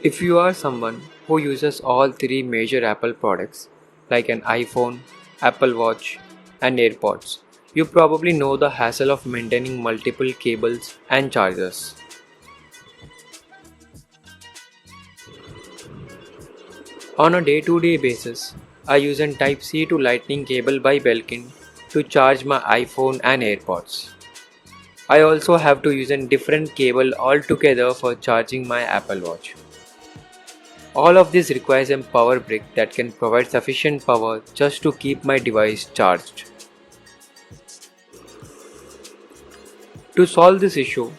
If you are someone who uses all three major Apple products like an iPhone, Apple Watch, and AirPods, you probably know the hassle of maintaining multiple cables and chargers. On a day-to-day basis, I use a Type-C to Lightning cable by Belkin to charge my iPhone and AirPods. I also have to use a different cable altogether for charging my Apple Watch. All of this requires a power brick that can provide sufficient power just to keep my device charged. To solve this issue,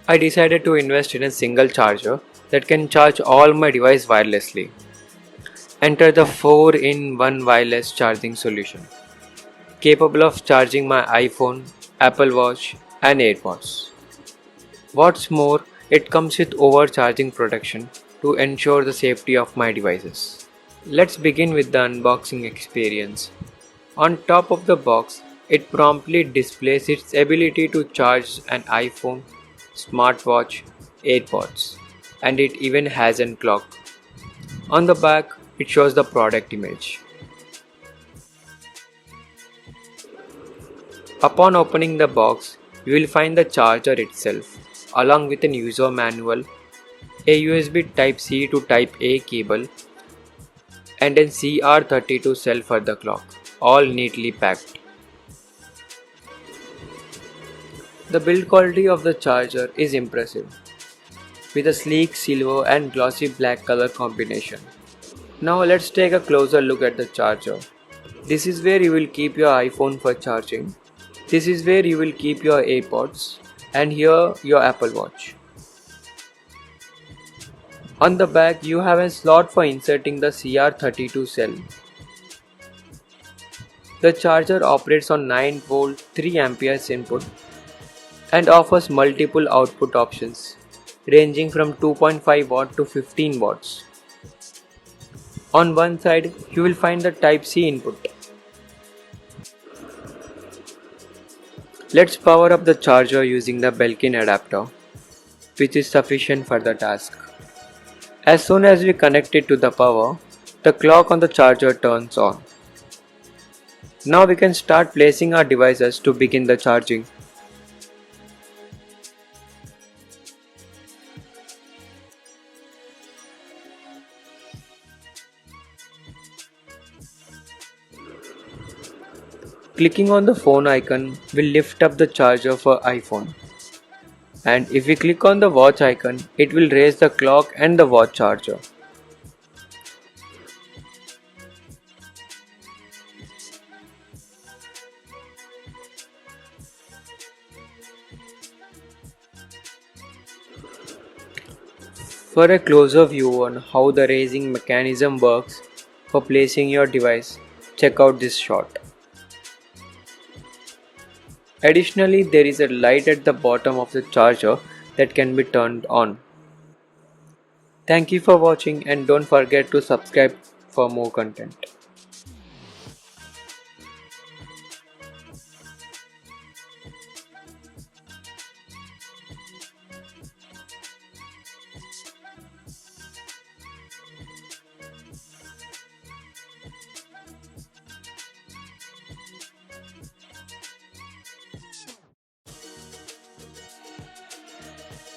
I decided to invest in a single charger that can charge all my device wirelessly. Enter the 4-in-1 wireless charging solution, capable of charging my iPhone, Apple Watch, and AirPods. What's more, it comes with overcharging protection to ensure the safety of my devices. Let's begin with the unboxing experience. On top of the box, it promptly displays its ability to charge an iPhone, smartwatch, AirPods, and it even has a clock. On the back, it shows the product image. Upon opening the box, you will find the charger itself, along with a user manual, a USB Type-C to Type-A cable, and a CR32 cell for the clock, all neatly packed. The build quality of the charger is impressive, with a sleek silver and glossy black color combination. Now let's take a closer look at the charger. This is where you will keep your iPhone for charging. This is where you will keep your AirPods, and here your Apple Watch. On the back, you have a slot for inserting the CR32 cell. The charger operates on 9V 3A input and offers multiple output options ranging from 2.5W to 15W. On one side, you will find the Type-C input. Let's power up the charger using the Belkin adapter, which is sufficient for the task. As soon as we connect it to the power, the clock on the charger turns on. Now we can start placing our devices to begin the charging. Clicking on the phone icon will lift up the charger for iPhone. And if we click on the watch icon, it will raise the clock and the watch charger. For a closer view on how the raising mechanism works for placing your device, check out this shot. Additionally, there is a light at the bottom of the charger that can be turned on. Thank you for watching and don't forget to subscribe for more content.